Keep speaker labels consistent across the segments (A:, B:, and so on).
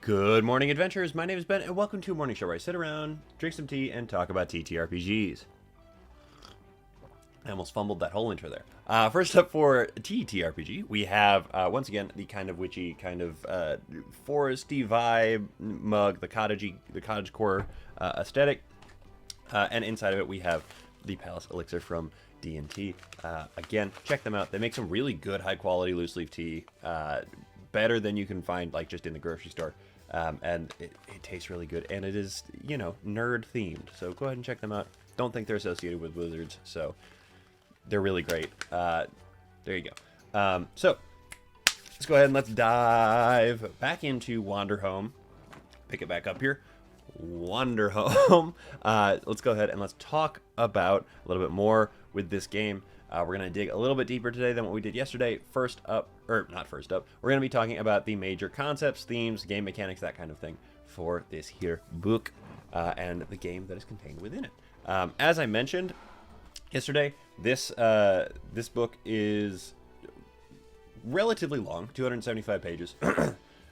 A: Good morning, adventurers. My name is Ben, and welcome to a morning show where I sit around, drink some tea, and talk about TTRPGs. I almost fumbled that whole intro there. First up for TTRPG, we have, once again, the kind of witchy, kind of foresty vibe mug, the cottagecore aesthetic. And inside of it, we have the Palace Elixir from D&T. Again, check them out. They make some really good, high-quality loose-leaf tea. Better than you can find, like, just in the grocery store. And it tastes really good, and it is, you know, nerd-themed. So go ahead and check them out. Don't think they're associated with Wizards, so they're really great. There you go. So let's go ahead and let's dive back into Wanderhome. Pick it back up here. Wanderhome. Let's go ahead and let's talk about a little bit more with this game. We're going to dig a little bit deeper today than what we did yesterday. We're going to be talking about the major concepts, themes, game mechanics, that kind of thing for this here book and the game that is contained within it. As I mentioned yesterday, this book is relatively long, 275 pages.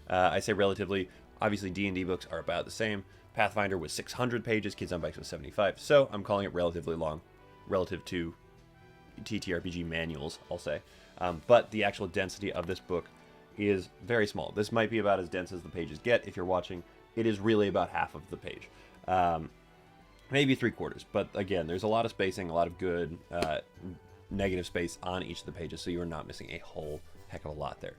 A: I say relatively. Obviously, D&D books are about the same. Pathfinder was 600 pages, Kids on Bikes was 75, so I'm calling it relatively long relative to TTRPG manuals, I'll say. But the actual density of this book is very small. This might be about as dense as the pages get. If you're watching, it is really about half of the page. Maybe 3/4. But again, there's a lot of spacing, a lot of good negative space on each of the pages, so you're not missing a whole heck of a lot there.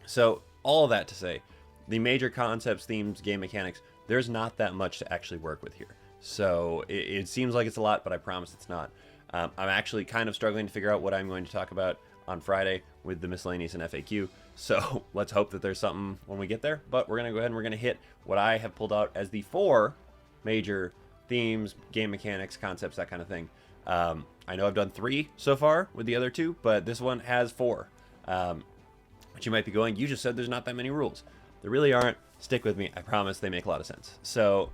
A: So all of that to say, the major concepts, themes, game mechanics, there's not that much to actually work with here. So it seems like it's a lot, but I promise it's not. I'm actually kind of struggling to figure out what I'm going to talk about on Friday with the miscellaneous and FAQ. So let's hope that there's something when we get there. But we're going to go ahead and we're going to hit what I have pulled out as the 4 major themes, game mechanics, concepts, that kind of thing. I know I've done 3 so far with the other 2, but this one has 4. But you might be going, you just said there's not that many rules. There really aren't. Stick with me. I promise they make a lot of sense. So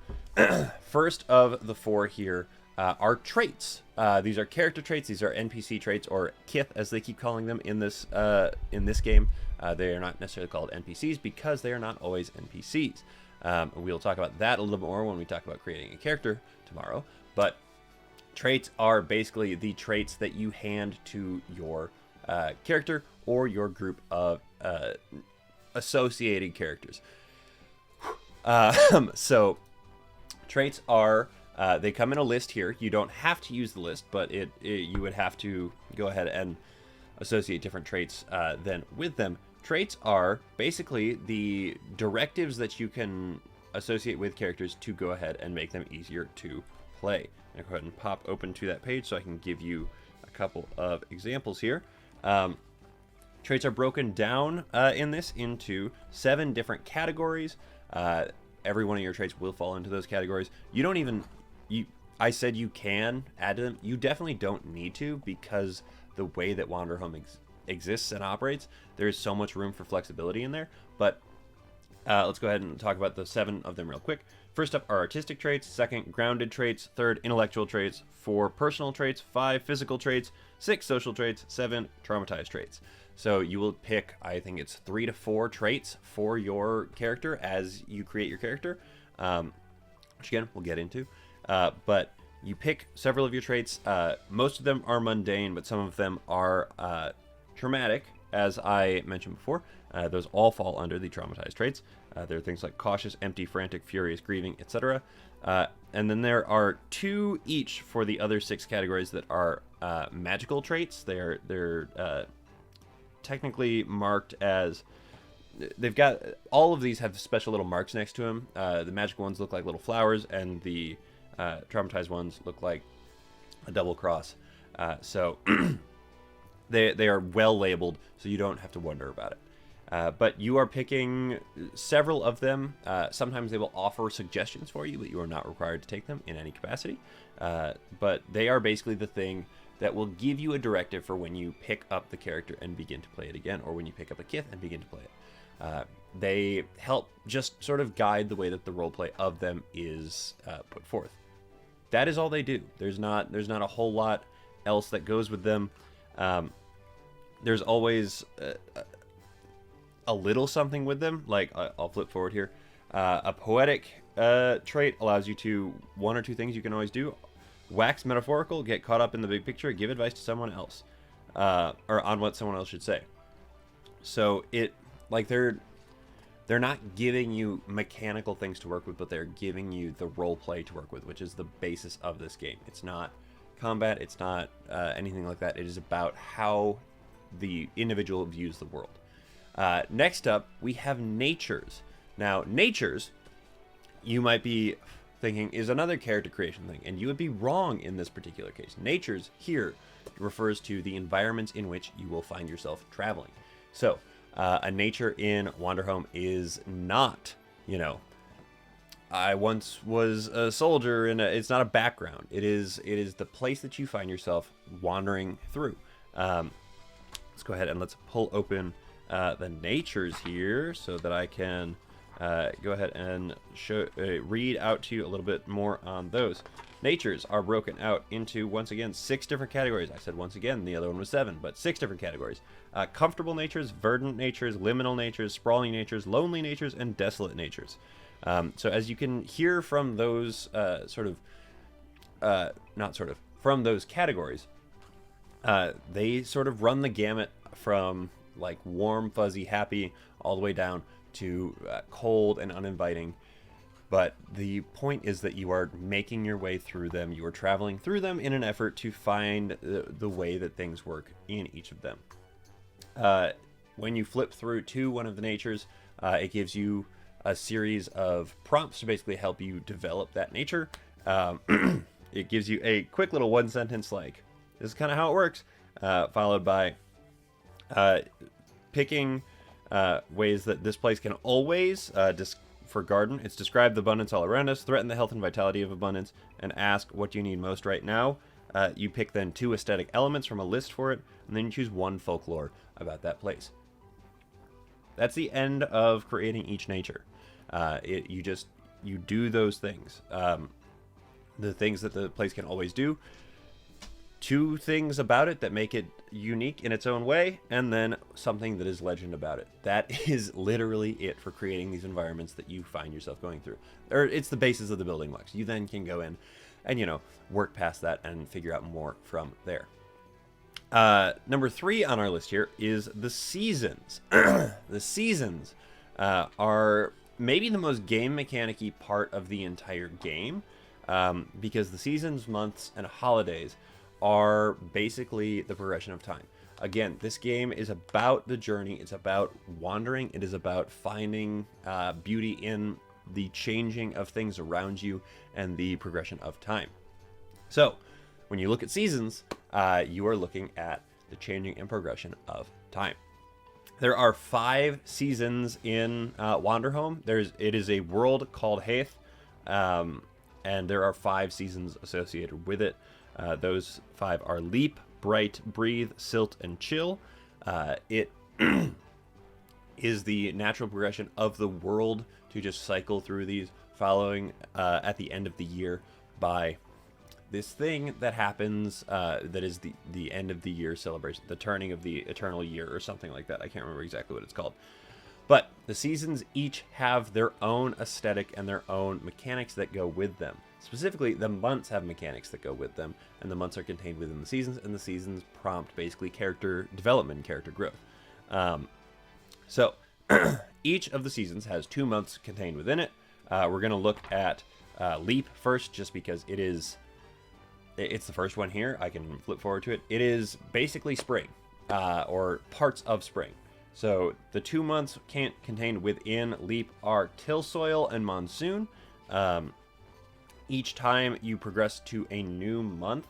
A: first of the 4 here are traits. These are character traits. These are NPC traits, or kith, as they keep calling them in this game. They are not necessarily called NPCs because they are not always NPCs. We'll talk about that a little bit more when we talk about creating a character tomorrow. But traits are basically the traits that you hand to your character or your group of associated characters. So traits are they come in a list here. You don't have to use the list, but you would have to go ahead and associate different traits then with them. Traits are basically the directives that you can associate with characters to go ahead and make them easier to play. I'll go ahead and pop open to that page so I can give you a couple of examples here. Traits are broken down in this into 7 different categories. Every one of your traits will fall into those categories. You don't even... I said you can add to them. You definitely don't need to, because the way that Wanderhome exists and operates, there is so much room for flexibility in there. But let's go ahead and talk about the 7 of them real quick. First up are artistic traits. Second, grounded traits. Third, intellectual traits. 4, personal traits. 5, physical traits. 6, social traits. 7, traumatized traits. So you will pick, I think it's 3 to 4 traits for your character as you create your character, which again, we'll get into. But you pick several of your traits. Most of them are mundane, but some of them are traumatic, as I mentioned before. Those all fall under the traumatized traits. There are things like cautious, empty, frantic, furious, grieving, etc. And then there are 2 each for the other 6 categories that are magical traits. They're technically marked as... They've got... All of these have special little marks next to them. The magical ones look like little flowers, and the traumatized ones look like a double cross. So they are well labeled, so you don't have to wonder about it. But you are picking several of them. Sometimes they will offer suggestions for you, but you are not required to take them in any capacity. But they are basically the thing that will give you a directive for when you pick up the character and begin to play it again, or when you pick up a kith and begin to play it. They help just sort of guide the way that the roleplay of them is put forth. That is all they do. There's not a whole lot else that goes with them. There's always a little something with them. Like, I'll flip forward here. A poetic trait allows you to, one or two things you can always do. Wax metaphorical, get caught up in the big picture, give advice to someone else. Or on what someone else should say. So it, like, they're not giving you mechanical things to work with, but they're giving you the role play to work with, which is the basis of this game. It's not combat, it's not anything like that. It is about how the individual views the world. Next up, we have natures. Now, natures, you might be thinking, is another character creation thing, and you would be wrong in this particular case. Natures here refers to the environments in which you will find yourself traveling. So, a nature in Wanderhome is not, you know, I once was a soldier, and it's not a background. It is the place that you find yourself wandering through. Let's go ahead and let's pull open the natures here so that I can go ahead and read out to you a little bit more on those. Natures are broken out into, once again, 6 different categories. I said once again, the other one was 7, but 6 different categories. Comfortable natures, verdant natures, liminal natures, sprawling natures, lonely natures, and desolate natures. So as you can hear from those from those categories, they sort of run the gamut from like warm, fuzzy, happy, all the way down to cold and uninviting. But the point is that you are making your way through them. You are traveling through them in an effort to find the way that things work in each of them. When you flip through to one of the natures, it gives you a series of prompts to basically help you develop that nature. It gives you a quick little one sentence like, this is kind of how it works, followed by picking ways that this place can always, for garden, it's describe the abundance all around us, threaten the health and vitality of abundance, and ask what you need most right now. You pick then 2 aesthetic elements from a list for it, and then you choose 1 folklore about that place. That's the end of creating each nature. You do those things. The things that the place can always do. 2 things about it that make it unique in its own way, and then something that is legend about it. That is literally it for creating these environments that you find yourself going through. Or it's the basis of the building blocks. You then can go in and, you know, work past that and figure out more from there. Number 3 on our list here is the seasons. The seasons are maybe the most game mechanic-y part of the entire game, because the seasons, months, and holidays are basically the progression of time. Again, this game is about the journey. It's about wandering. It is about finding beauty in the changing of things around you and the progression of time. So, when you look at seasons, you are looking at the changing and progression of time. There are 5 seasons in Wanderhome. It is a world called Haith, and there are 5 seasons associated with it. Those 5 are Leap, Bright, Breathe, Silt, and Chill. It is the natural progression of the world to just cycle through these, following at the end of the year by this thing that happens that is the end of the year celebration, the turning of the eternal year or something like that. I can't remember exactly what it's called. But the seasons each have their own aesthetic and their own mechanics that go with them. Specifically, the months have mechanics that go with them, and the months are contained within the seasons, and the seasons prompt basically character development and character growth. So each of the seasons has 2 months contained within it. We're going to look at Leap first, just because it's the first one here. I can flip forward to it. It is basically spring, or parts of spring. So the 2 months contained within Leap are Till Soil and Monsoon. Each time you progress to a new month,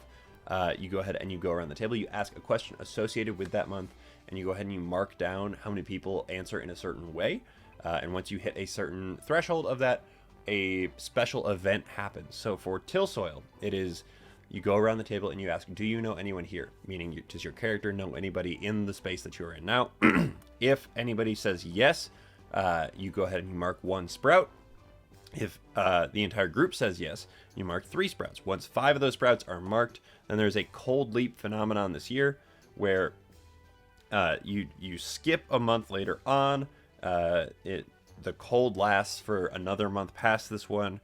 A: you go ahead and you go around the table. You ask a question associated with that month, and you go ahead and you mark down how many people answer in a certain way. And once you hit a certain threshold of that, a special event happens. So for Till Soil, it is you go around the table and you ask, do you know anyone here? Meaning, does your character know anybody in the space that you're in now? If anybody says yes, you go ahead and you mark 1 sprout. If the entire group says yes, you mark 3 sprouts. Once 5 of those sprouts are marked, then there's a cold leap phenomenon this year where you skip a month later on, The cold lasts for another month past this one.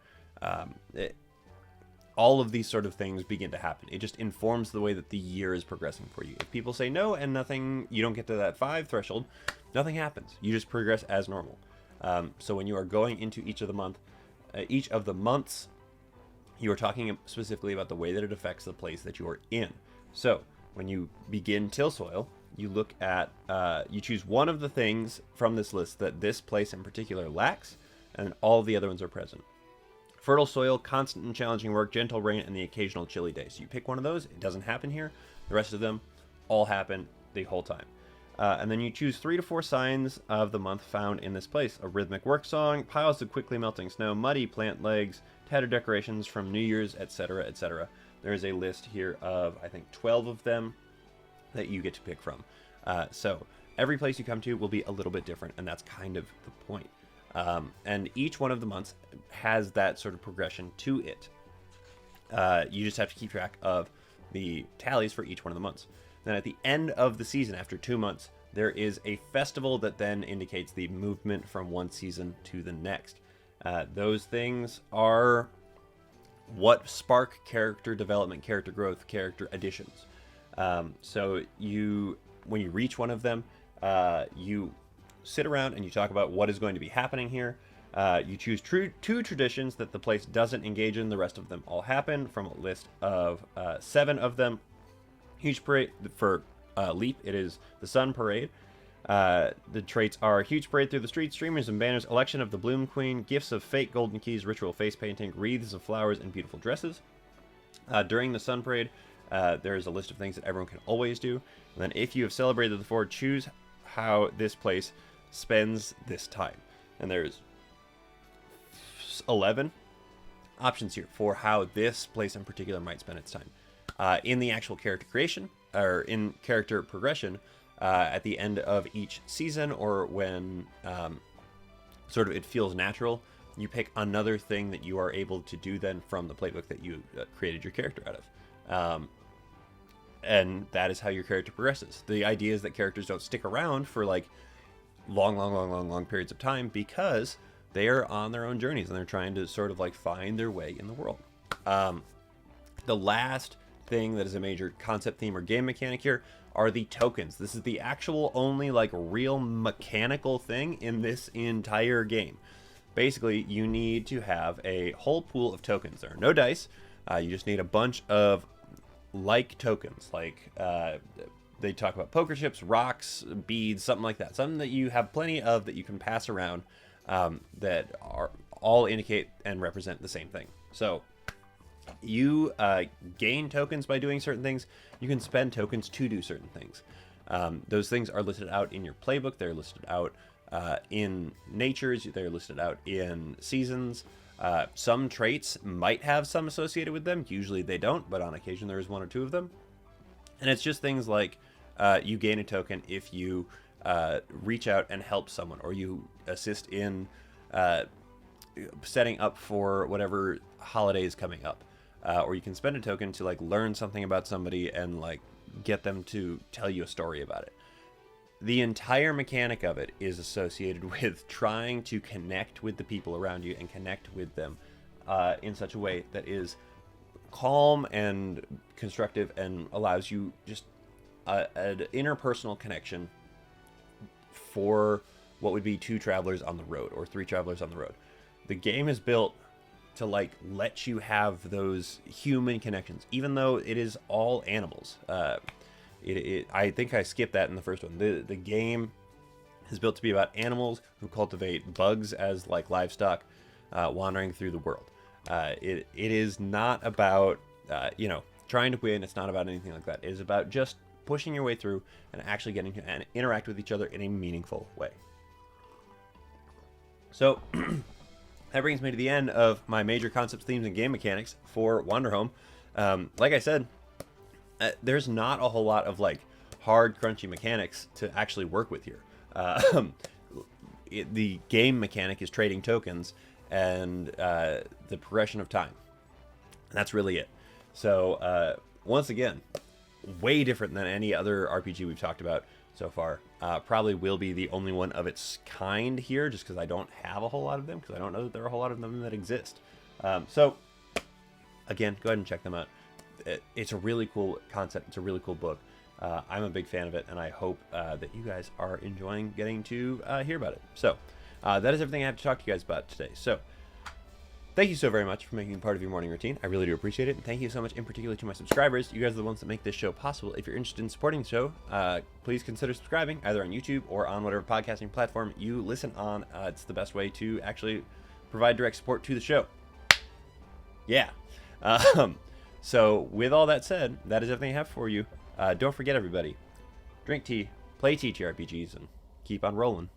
A: All of these sort of things begin to happen. It just informs the way that the year is progressing for you. If people say no and nothing, you don't get to that 5 threshold, nothing happens. You just progress as normal. So when you are going into each of the months, you are talking specifically about the way that it affects the place that you are in. So when you begin till soil, you look at, you choose one of the things from this list that this place in particular lacks, and all the other ones are present. Fertile soil, constant and challenging work, gentle rain, and the occasional chilly day. So you pick one of those. It doesn't happen here. The rest of them all happen the whole time. And then you choose 3 to 4 signs of the month found in this place. A rhythmic work song, piles of quickly melting snow, muddy plant legs, tattered decorations from New Year's, etc., etc. There is a list here of, I think, 12 of them that you get to pick from. So every place you come to will be a little bit different, and that's kind of the point. And each one of the months has that sort of progression to it. You just have to keep track of the tallies for each one of the months. Then at the end of the season, after 2 months, there is a festival that then indicates the movement from one season to the next. Those things are what spark character development, character growth, character additions. So when you reach one of them, you sit around and you talk about what is going to be happening here. You choose 2 traditions that the place doesn't engage in. The rest of them all happen from a list of 7 of them. Huge parade for Leap. It is the Sun Parade. The traits are huge parade through the streets, streamers and banners, election of the Bloom Queen, gifts of fake golden keys, ritual face painting, wreaths of flowers, and beautiful dresses. During the Sun Parade, there is a list of things that everyone can always do. And then if you have celebrated the 4, choose how this place spends this time. And there's 11 options here for how this place in particular might spend its time. In the actual character creation, or in character progression, at the end of each season, or when sort of it feels natural, you pick another thing that you are able to do then from the playbook that you created your character out of. And that is how your character progresses. The idea is that characters don't stick around for like long periods of time, because they are on their own journeys and they're trying to sort of like find their way in the world. The last thing that is a major concept theme or game mechanic here are the tokens. This is the actual only like real mechanical thing in this entire game. Basically, you need to have a whole pool of tokens. There are no dice. You just need a bunch of like tokens, like they talk about poker chips, rocks, beads, something like that. Something that you have plenty of that you can pass around, that are all indicate and represent the same thing. So you gain tokens by doing certain things. You can spend tokens to do certain things. Those things are listed out in your playbook. They're listed out in natures. They're listed out in seasons. Some traits might have some associated with them. Usually they don't, but on occasion there is 1 or 2 of them. And it's just things like you gain a token if you reach out and help someone, or you assist in setting up for whatever holiday is coming up. Or you can spend a token to like learn something about somebody and like get them to tell you a story about it. The entire mechanic of it is associated with trying to connect with the people around you and connect with them in such a way that is calm and constructive and allows you just an interpersonal connection for what would be 2 travelers on the road or 3 travelers on the road. The game is built to like let you have those human connections, even though it is all animals. I think I skipped that in the first one. The game is built to be about animals who cultivate bugs as like livestock, wandering through the world. It is not about trying to win. It's not about anything like that. It is about just pushing your way through and actually getting to interact with each other in a meaningful way. So that brings me to the end of my major concepts, themes, and game mechanics for Wanderhome. Like I said, there's not a whole lot of like hard, crunchy mechanics to actually work with here. The game mechanic is trading tokens and the progression of time. That's really it. So once again, way different than any other RPG we've talked about. so far. Probably will be the only one of its kind here, just because I don't have a whole lot of them, because I don't know that there are a whole lot of them that exist. So, again, go ahead and check them out. It's a really cool concept. It's a really cool book. I'm a big fan of it, and I hope that you guys are enjoying getting to hear about it. So, that is everything I have to talk to you guys about today. So, thank you so very much for making it part of your morning routine. I really do appreciate it. And thank you so much in particular to my subscribers. You guys are the ones that make this show possible. If you're interested in supporting the show, please consider subscribing either on YouTube or on whatever podcasting platform you listen on. It's the best way to actually provide direct support to the show. Yeah. So with all that said, that is everything I have for you. Don't forget, everybody, drink tea, play TTRPGs, and keep on rolling.